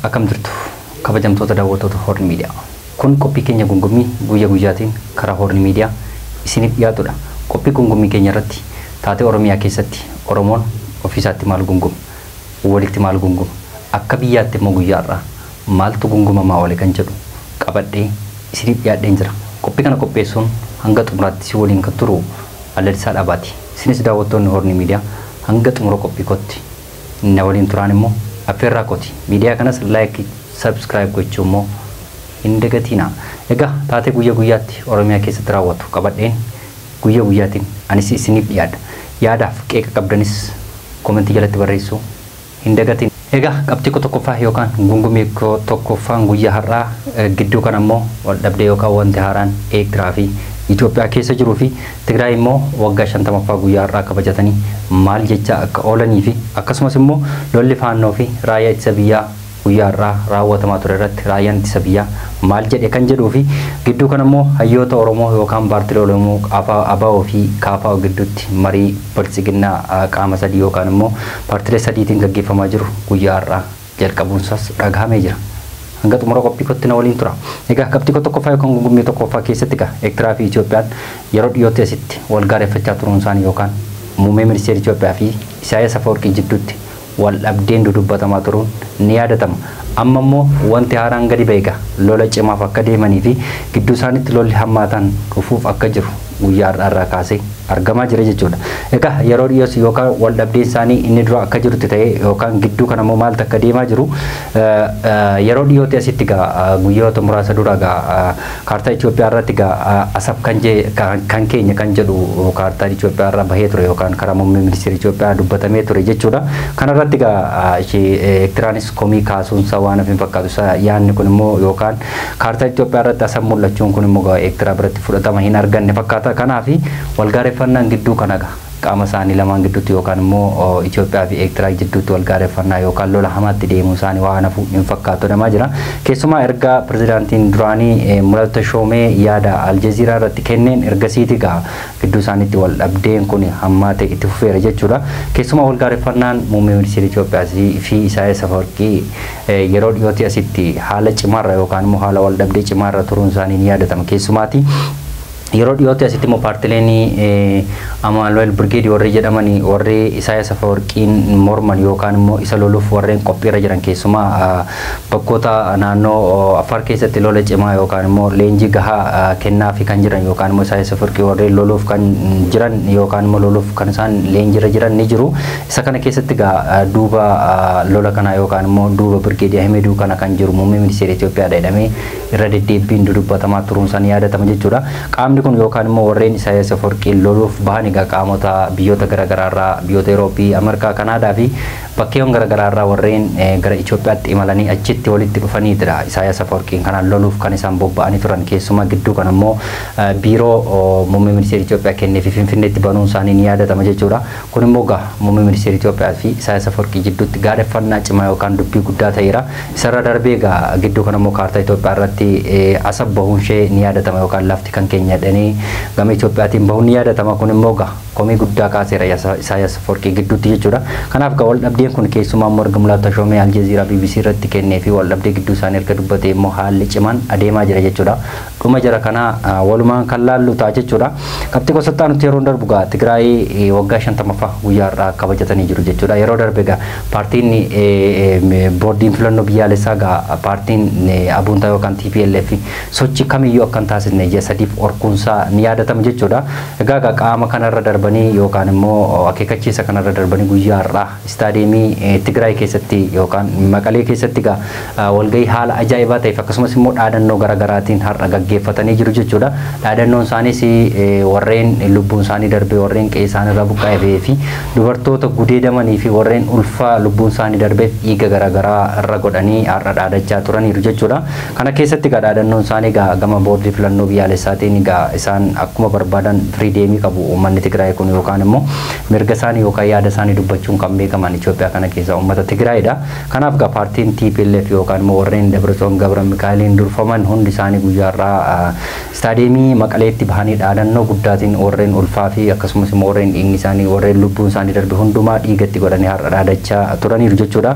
Akkam jirtu kabajamtoota daawwattoota Horn Media. Kun qophii keenya gungummii guyyaa guyyaatiin karaa Horn Media isiniif dhiyaatudha. Qophii gungummii keenya irratti taatee Oromiyaa keessatti Oromoon ofiisaatti maal gungumu, walitti maal gungumu, akka biyyaatti immoo guyyaarraa maaltu gungumamaa oole kan jedhu qabadhee isiniif dhiyaadheen jira. Qophii kana qopheessuun hanga xumuraatti si waliin kan turu Allalisaa Dhabaati. Isinis daawwattoonni Horn Media hanga xumura qophii kootti na waliin turaan immoo affeerraa kooti. Miidiyaa kanas like, subscribe gochuu immoo hin dagatina. Egaa taatee guyyaa guyyaatti Oromiyaa keessatti raawwatu qabadheen guyyaa guyyaatiin anis isiniif dhiyaadha. Yaadaaf qeeqa qabdanis komentii jalatti barreessuu hin dagatin. Egaa qabxii tokkoffaa yookaan gungummii tokkoffaan guyyaa har'aa gidduu kan ammoo wal dhabdee yookaan wanti haaraan Eertiraa fi Itoophiyaa keessa jiruu fi Tigraay immoo waggaa 50ffaa guyyaa har'aa kabajatanii maal jecha akka oolanii fi akkasumas immoo lolli faannoo fi raayyaa ittisa biyyaa guyyaa har'aa raawwatamaa ture irratti raayyaan ittisa biyyaa maal jedhe kan jedhuu fi gidduu kan ammoo hayyoota Oromoo yookaan paartilee Oromoo ABO fi KFO gidduutti marii bilchiginaa qaama sadii yookaan immoo paartilee sadiitiin gaggeeffamaa jiru guyyaa har'aa jalqabuunsaas dhagahamee jira. Hanga xumura qophii kootti na waliin tura. Egaa qabxii tokkoffaa yookaan gungummii tokkoffaa keessatti Eertiraa fi Itoophiyaan yeroo dhiyootti asitti wal gaarreeffachaa turuun isaanii yookaan muummee ministeera Itoophiyaa fi Isaayyaas Afeworqii jidduutti wal dhabdeen dudubbatamaa turuun ni yaadatama. Amma immoo wanti haaraan gadi ba'e lola cimaaf akka deemanii fi gidduu isaaniitti lolli hammaataan dhufuuf akka jiru guyyaa har'aa kaasee argamaa jira jechuudha. Egaa yeroo dhiyoos yookaan wal dhabdeen isaanii inni dura akka jirutti ta'e yookaan gidduu kana immoo maaltu akka deemaa jiru yeroo dhiyootti asitti guyyoota muraasa dura kaartaa Itoophiyaa irratti asab kan keenya kan jedhu kaartaa Itoophiyaa irraa bahee ture yookaan karaa muummee ministeera Itoophiyaa dubbatamee ture jechuudha. Kana irratti Eertiraanis komii kaasuunsa waan hin fakkaatu yaanni kun immoo yookaan kaartaa Itoophiyaa irratti asab mul'achuun kun immoo Eertiraa biratti fudhatama hin arganne fakkaata. Kanaaf wal gaarreeffannaan gidduu kana qaama isaanii lamaan gidduutti yookaan immoo Itoophiyaa fi Eertiraa gidduutti wal gaarreeffannaa yookaan lola hamaatti deemuu isaanii waan hafu hin fakkaatu namaa jira. Keessumaa erga pirezidaantiin duraanii Mul'ata Shoomee yaada Aljazeeraa irratti kenneen ergasiiti gidduu isaaniitti wal dhabdeen kun hammaate itti fufeera jechuudha. Keessumaa wal gaarreeffannaan muummee ministeera Itoophiyaa fi Isaayyaas Afeworqii yeroo dhiyootti asitti haala cimaarra yookaan immoo haala wal dhabdee cimaarra turuun isaanii ni yaadatama. Keessumaati yeroo dhiyootti asitti immoo paartileen Amaanuel Birgeedii warri jedhamanii warri Isaayyaas Afeworqiin morman yookaan immoo isa loluuf warreen qophiirra jiran keessumaa bakkoota naannoo Affaar keessatti lola cimaa yookaan immoo leenjii gahaa kennaafi kan jiran yookaan immoo Isaayyaas Afeworqii warri loluuf kan jiran yookaan immoo loluuf kan isaan leenjiirra jiran ni jiru. Isa kana keessatti duuba lola kana yookaan immoo duuba Birgeedii Ahmeduu kana kan jiru muummee ministeera Itoophiyaa jedhamee irra deddeebiin dudubbatamaa turuun isaanii yaadatama jechuudha. Qaamni kun yookaan immoo warreen Isaayyaas Afeworqii loluuf bahan qaamota biyyoota garaagaraa irraa biyyoota Awurooppaa, Ameerikaa, Kanaadaa fi bakkeewwan garaagaraa irraa warreen gara Itoophiyaatti imalanii achitti walitti dhufaniidha. Isaayyaas Afeworqiin kanaan loluuf kan isaan bobba'anii turan keessumaa gidduu kan immoo biiroo muummee ministeera Itoophiyaa kennee fi Finfinneetti banuun isaanii ni yaadatama jechuudha. Kun immoo muummee ministeera Itoophiyaa fi Isaayyaas Afeworqii jidduutti gaadeffannaa cimaa yookaan dubbii guddaa ta'eera. Isarra darbee gidduu kan immoo kaartaa Itoophiyaa irratti asab bahuun ishee ni yaadatama yookaan lafti kan keenya jedhanii gama Itoophiyaatiin bahuun ni yaadatama. Kun immoo komii guddaa kaaseera Isaayyaas Afeworqii gidduutti jechuudha. Kanaaf wal dhabdeen kun keessumaa morga Mul'ata Shoomee Aljazeeraa BBC irratti kennee fi wal dhabdee gidduu isaanii erga dubbatee immoo haalli cimaan adeemaa jira jechuudha. Dhuma jara kana walumaan kan laallu ta'a jechuudha. Qabxii gosotaa nuti yeroo darbu Tigraay waggaa 50ffaa guyyaa har'aa kabajatanii jiru jechuudha. Yeroo darbe paartiin boordiin filannoo biyyaalessaa paartiin abuuntaa yookaan TPLF sochii kamiyyuu akka hin taasisne ji'a sadiif orkuunsaa ni yaadatama jechuudha. Egaa qaama kanarra darbanii yookaan immoo akeekkachiisa kanarra darbanii guyyaa har'aa istaadiyeemii Tigraay keessatti yookaan Maqalee keessatti walgahii haala ajaa'ibaa ta'eef akkasumas immoo dhaadannoo garaagaraatiin har'a gaggeeffatanii jiru jechuudha. Dhaadannoon isaaniis warreen lubbuun isaanii darbee warreen qe'ee isaaniirraa buqqa'ee fi dubartoota gudeedamanii fi warreen ulfaa lubbuun isaanii darbee dhiiga garaagaraa irra godhanii har'a dhaadachaa turaniiru jechuudha. Kana keessatti dhaadannoon isaanii gama boordii filannoo biyyaalessaatiin isaan akkuma barbaadan firiideemii qabu uummanni Tigraay kun yookaan immoo mirga isaanii yookaan yaada isaanii dubbachuun kan beekaman Itoophiyaa kana keessa uummata Tigraayidha. Kanaaf paartiin TPLF yookaan immoo warreen Dabratsoon Gabra Mikaa'eliin durfaman hundi isaanii guyyaa har'aa istaadiyeemii Maqaleetti bahanii dhaadannoo guddaatiin warreen ulfaa fi akkasumas immoo warreen dhiigni isaanii warreen lubbuun isaanii darbe hundumaa dhiigatti godhanii har'a dhaadachaa turaniiru jechuudha.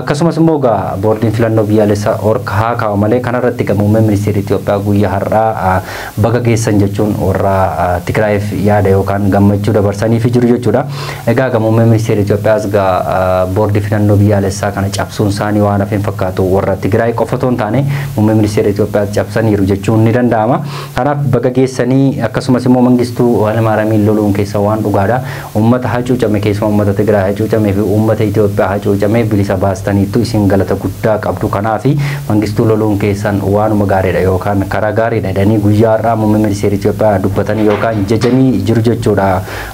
Akkasumas immoo gaa boordiin filannoo biyyaalessaa haa kaa'u malee kanarratti muummeen ministeera Itoophiyaa guyyaa har'aa baga geessan jechuun warra Tigraayiif yaada yookaan gammachuu dabarsanii fi jiru jechuudha. Egaa muummeen ministeera Itoophiyaas gaa boordii filannoo biyyaalessaa kana cabsuun isaanii waan hafeen fakkaatu warra Tigraay qofa otoo hin taane muummeen ministeera Itoophiyaa cabsaniiru jechuun ni danda'ama. Kanaaf baga geessanii akkasumas immoo mangistuu Hayilamaariyaamiin loluun keessa waan dhugaadha. Uummata hacuucame keessumaa uummata Tigraay hacuucamee fi uummata Itoophiyaa hacuucamee bilisa baastaniitu isin galata guddaa qabdu. Kanaaf mangistuu loluun keessan waanuma gaariidha yookaan karaa gaariidha jedhanii guyyaa har'aa muummee ministeera Itoophiyaa dubbatanii yookaan jajanii jiru jechuudha.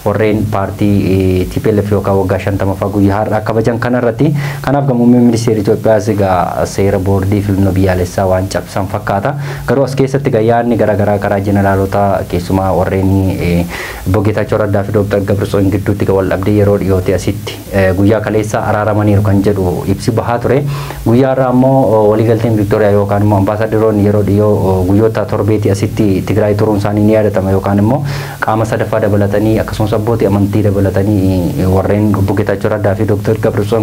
Warreen paartii TPLF yookaan waggaa 50ffaa guyyaa har'aa kabajan kanarratti. Kanaaf muummeen ministeera Itoophiyaas egaa seera boordii filannoo biyyaalessaa waan cabsan fakkaata. Garuu as keessatti yaadni garaagaraa karaa jeneraalota keessumaa warreen Bogeetachoo Raddaa fi Dr. Gabrasoo gidduutti wal dhabdee yeroo dhiyoote asitti guyyaa kaleessa araaramaniiru kan jedhu ibsi bahaa ture. Guyyaa har'aa immoo waliigalteen Viktooriyaa yookaan immoo ambaasaaderoonni yeroo dhiyoo guyyoota torbeetti asitti Tigraay turuun isaanii ni yaadatama yookaan immoo qaama sadaffaa dabalatanii akkasumas abbootii amantii dabalatanii warreen Bogeetachoo Raddaa fi Dr. Gabrasoo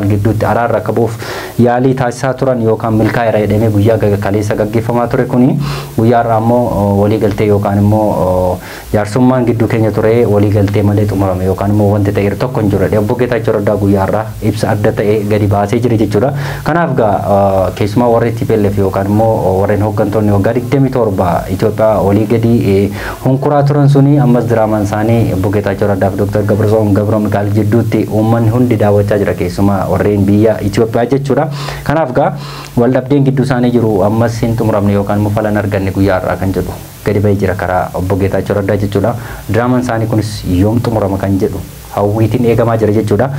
gidduutti araarra akka bu'uuf yaalii taasisaa turan yookaan milkaa'eera jedhamee guyyaa kaleessa gaggeeffamaa ture kuni guyyaa har'aa immoo waliigaltee yookaan immoo jaarsummaan gidduu keenya ture waliigaltee malee xumurame yookaan immoo wanti ta'e tokko hin jiru. Bogeetachoo Raddaa guyyaa har'aa ibsa adda ta'e gadi baasee jira jechuudha. Kanaaf gaa keessumaa warri TPLF yookaan immoo warreen hooggantoonni waggaa 27 Itoophiyaa walii gadi hunkuraa turan suni ammas diraamaan isaanii Bogeetachoo Raddaa fi Dr. Gabrasoo gidduutti uummanni hundi daawwachaa jira keessumaa warreen biyya Itoophiyaa jechuudha. Kanaaf gaa wal dhabdeen gidduu isaanii jiru ammas hin xumuramne yookaan immoo falan arganne guyyaa har'aa kan jedhu gadi bahee jira karaa Bogeetachoo Raddaa jechuudha. Diraamaan isaanii kunis yoom xumurama kan jedhu hawwiitiin eegamaa jira jechuudha.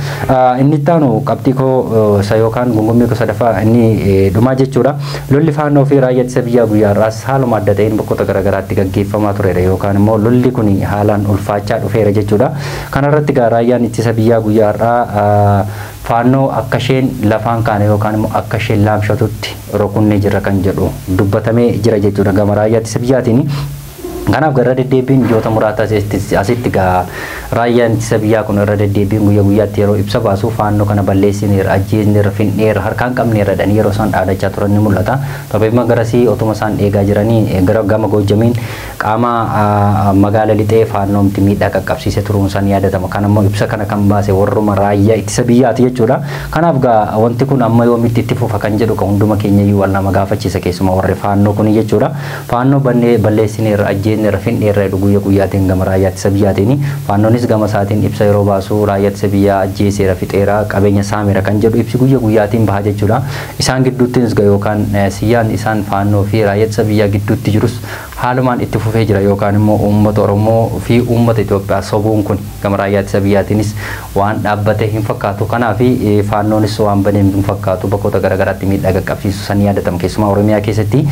Inni itti aanu qabxii koo isa yookaan gongommii koo sadaffaa inni dhumaa jechuudha. Lolli faannoo fi raayyaa ittisa biyyaa guyyaa har'aas haaluma adda ta'een bakkoota garaagaraatti gaggeeffamaa turedha yookaan immoo lolli kun haalaan ulfaachaa dhufeera jechuudha. Kanarratti gaa raayyaan ittisa biyyaa guyyaa har'aa faannoo akka isheen lafaan kaane yookaan immoo akka isheen laamshatutti rukunnee jira kan jedhu dubbatamee jira jechuudha gama raayyaa ittisa biyyaatiin. Kanaaf irra deddeebiin biyyoota muraasa asitti gaa raayyaan ittisa biyyaa kun irra deddeebiin guyyaa guyyaatti yeroo ibsa baasu faannoo kana balleessineera ajjeesneera finneera harkaan qabneera jedhanii yeroo isaan dhaadachaa turan ni mul'ata. Taphima garasii otuma isaan eegaa jiranii gara gama Goojjamiin qaama magaala lixee faannoomti miidhaa qaqqabsiisee turuun isaan yaadatama. Kan immoo ibsa kana kan baase warruma raayyaa ittisa biyyaati jechuudha. Kanaaf gaa wanti kun amma yoomitti itti fufa kan jedhu kan hunduma keenya iyyuu wal nama gaafachiisa keessumaa warri faannoo kun jechuudha. Faannoo balleessineera ajjeesneera finneera jedhu guyyaa guyyaatiin gama raayyaa ittisa biyyaatiin faannoonis gama isaatiin ibsa yeroo baasu raayyaa ittisa biyyaa ajjeeseera fixeera qabeenya saameera kan jedhu ibsi guyyaa guyyaatiin baha jechuudha. Isaan gidduuttis yookaan siyyaan isaan faannoo fi raayyaa ittisa biyyaa gidduutti jirus haalumaan itti fufee jira yookaan immoo uummata Oromoo fi uummata Itoophiyaa sobuun kun gama raayyaa ittisa biyyaatiinis waan dhaabbatee hin fakkaatu. Kanaaf faannoonis waan banee hin fakkaatu bakkoota garaagaraatti miidhaa qaqqabsiisu san yaadatama keessumaa Oromiyaa keessatti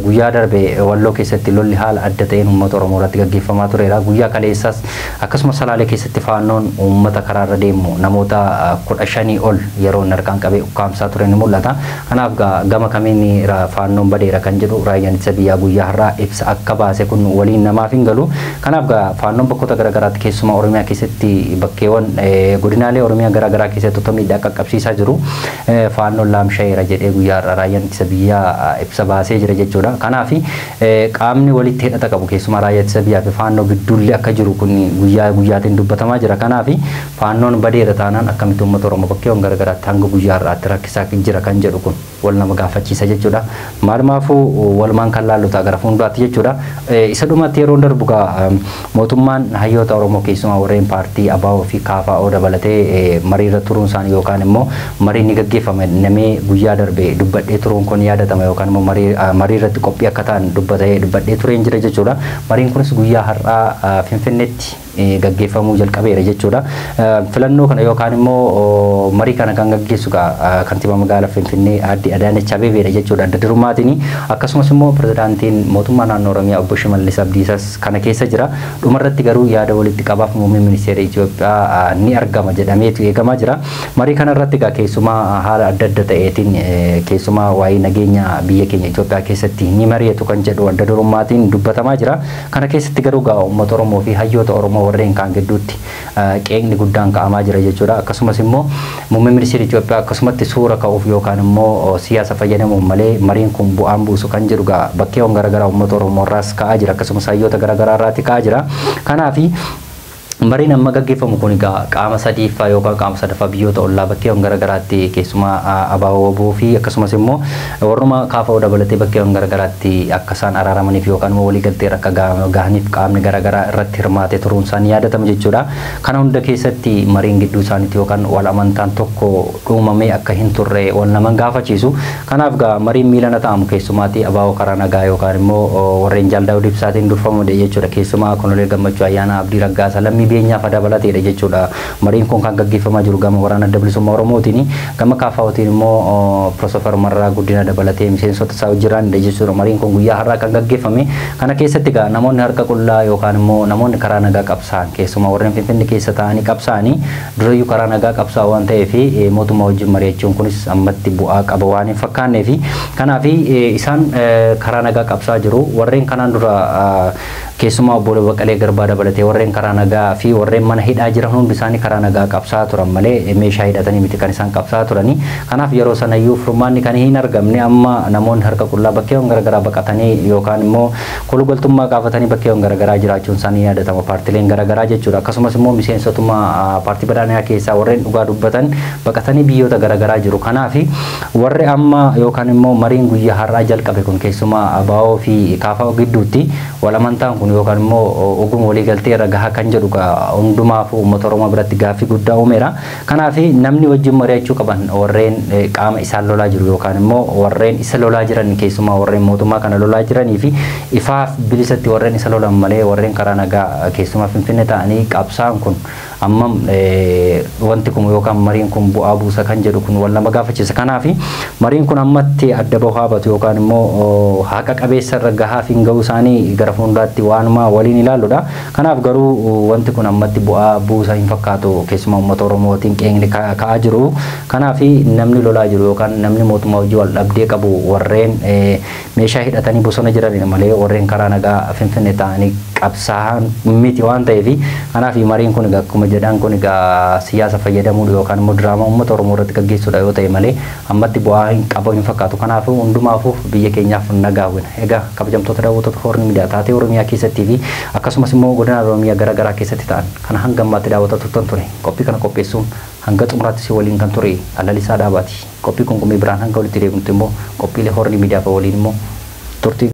guyyaa darbe Walloo keessatti lolli haala adda ta'een uummata Oromoo irratti gaggeeffamaa tureera. Guyyaa kaleessaas akkasumas Salaalee keessatti faannoon uummata karaarra deemu namoota 15 ol yeroo harkaan qabee ukkaamsaa ture ni mul'ata. Kanaaf gama kamiin faannoon badeera kan jedhu raayyaan ittisa biyyaa guyyaa har'aa ibsa akka baase kun waliin namaaf hin galu. Kanaaf faannoon bakkoota garaagaraatti keessumaa Oromiyaa keessatti bakkeewwan godinaalee Oromiyaa garaagaraa keessatti otoo miidhaa qaqqabsiisaa jiru faannoon laamshaa'eera jedhee guyyaa har'aa raayyaan ittisa biyyaa ibsa baasee jira jechuudha. Kanaaf qaamni walitti hidhata qabu keessumaa raayyaa ittisa biyyaa fi faannoo gidduullee akka jiru kun guyyaa guyyaatiin dubbatamaa jira. Kanaaf faannoon badeera taanaan akkamitti uummata Oromoo bakkeewwan garaagaraatti hanga guyyaa har'aatti rakkisaa jira kan jedhu kun wal nama gaafachiisa jechuudha. Maalumaafuu walumaan kan laallu ta'a gara fuulduraatti jechuudha. Isa dhumatti yeroo darbu mootummaan hayyoota Oromoo keessumaa warreen paartii ABO fi KFO dabalatee mariirra turuun isaanii yookaan immoo marii ni gaggeeffame namee guyyaa darbe dubbadhee turuun kun yaadatama yookaan immoo mariirratti qophii akka ta'an dubbadhee tureen jira jechuudha. Mariin kunis guyyaa har'aa Finfinneetti gaggeeffamuu jalqabeera jechuudha. Filannoo kana yookaan immoo marii kana kan gaggeessu kantiibaa magaalaa Finfinnee Aadde Adaanech Abeebeedha jechuudha. Adda durummaatiin akkasumas immoo pirezidaantiin mootummaa naannoo Oromiyaa obbo Shimallis Abdiisaas kana keessa jira. Dhumarratti garuu yaada walitti qabaaf muummee ministeera Itoophiyaa ni argama jedhameetu eegamaa jira. Marii kana irratti keessumaa haala adda adda ta'eetiin keessumaa waa'ee nageenya biyya keenya Itoophiyaa keessatti ni mari'atu kan jedhu adda durummaatiin dubbatamaa jira. Kana keessatti garuu uummata Oromoo fi hayyoota Oromoo warreen kaan gidduutti qeeqni guddaan ka'amaa jira jechuudha. Akkasumas immoo muummee ministeera Itoophiyaa akkasumatti suura ka'uuf yookaan immoo siyaasa fayyadamuun malee mariin kun bu'aan buusu kan jedhu bakkeewwan garaagaraa uummata Oromoo irraas ka'aa jira. Akkasumas hayyoota garaagaraa irraatti ka'aa jira. Kanaafi mariin amma gaggeeffamu kun qaama sadiiffaa yookaan qaama sadaffaa biyyoota ollaa bakkeewwan garaagaraatti keessumaa abaaboo fi akkasumas immoo warruma kaafa'uu dabalatee bakkeewwan garaagaraatti akka isaan araaramaniif yookaan immoo waliigaltee akka gahaniif qaamni garaagaraa irratti hirmaatee turuun isaanii yaadatama jechuudha. Kana hunda keessatti mariin gidduu isaaniitti yookaan wal amantaan tokko uumamee akka hin turre wal naman gaafachiisu. Kanaaf mariin miilana ta'amu keessumaatti abaaboo karaa nagaa yookaan immoo warreen Jaal Daawud Ibsaatiin durfamudha jechuudha. Keessumaa Koloneel Gammachuu Ayyaanaa Abdii Raggaasaa lammii beenyaaf dabalateedha jechuudha. Mariin kun kan gaggeeffamaa jiru gama waraana adda bilisummaa Oromootiin gama kaafa'ootiin immoo Profeesar Marraa Guddina dabalatee miseensota isaa jiranidha jechuudha. Mariin kun guyyaa har'aa kan gaggeeffame. Kana keessatti namoonni harka qullaa yookaan immoo namoonni karaa nagaa qabsaa'an keessumaa warreen Finfinnee keessa ta'anii qabsaa'anii durayyuu karaa nagaa qabsaa'u waan ta'eef mootummaa wajjin mari'achuun kunis ammatti bu'aa qaba waan hin fakkaanneef kanaaf isaan karaa nagaa qabsaa'aa jiru. Warreen kanaan dura keessumaa obbo Baqqalee Garbaa dabalatee warreen karaa nagaa fi warreen mana hidhaa jiran hundi isaanii karaa nagaa qabsaa'aa turan malee meeshaa hidhatanii miti kan isaan qabsaa'aa turanii. Kanaaf yeroo sanayyuu furmaanni kan hin argamne amma namoonni harka qullaa bakkeewwan garaagaraa baqatanii yookaan immoo kolugaltummaa gaafatanii bakkeewwan garaagaraa jiraachuun isaanii yaadatama paartileen garaagaraa jechuudha. Akkasumas immoo miseensotuma paartii badhaadhinaa keessaa warreen dhugaa dubbatan baqatanii biyyoota garaagaraa jiru. Kanaaf warri amma yookaan immoo mariin guyyaa har'aa jalqabe kun keessumaa abaa'oo fi kaafa'oo gidduutti wal amantaan kun yookaan immoo ogummaa waliigaltee irra gahaa kan jedhu hundumaaf uummata Oromoo biratti gaaffii guddaa uumeera. Kanaaf namni wajjin mari'achuu qaban warreen qaama isaan lolaa jiru yookaan immoo warreen isa lolaa jiran keessumaa warreen mootummaa kana lolaa jiranii fi ifaaf bilisatti warreen isa lolan malee warreen karaa nagaa keessumaa Finfinnee ta'anii qabsaa'an kun amma wanti kun yookaan mariin kun bu'aa buusa kan jedhu kun wal nama gaafachiisa. Kanaaf mariin kun ammatti adda bahuu habatu yookaan immoo haqa qabeessa irra gahaa fi gahuu isaanii gara fuulduraatti waanuma waliin ilaalluudha. Kanaaf garuu wanti kun ammatti bu'aa buusa hin fakkaatu keessumaa uummata Oromootiin qeeqni ka'aa jiru. Kanaaf namni lolaa jiru yookaan namni mootummaa wajjin wal dhabdee qabu warreen meeshaa hidhatanii bosona jiran malee warreen karaa nagaa Finfinnee ta'anii qabsaa'an miti waan ta'eef kanaaf mariin kun akkuma jedhan kun siyaasa fayyadamuu yookaan immoo diraamaa uummata Oromoo irratti gaggeessuudha yoo ta'e malee ammatti bu'aa hin qabu hin fakkaatu. Kanaaf hundumaafuu biyya keenyaaf nagaa hawwina. Egaa kabajamtoota daawwattoota Horn Miidiyaa taatee Oromiyaa keessattii fi akkasumas immoo godina Oromiyaa garaagaraa keessatti ta'an kana hanga ammaatti daawwataa turtan ture. Qophii kana qopheessuun hanga xumuraatti si waliin kan ture Alalisaa Dhaabaati. Qophii kun gumii biraan hanga walitti deebinutti immoo qophiilee Horn Miidiyaa waliin immoo turtii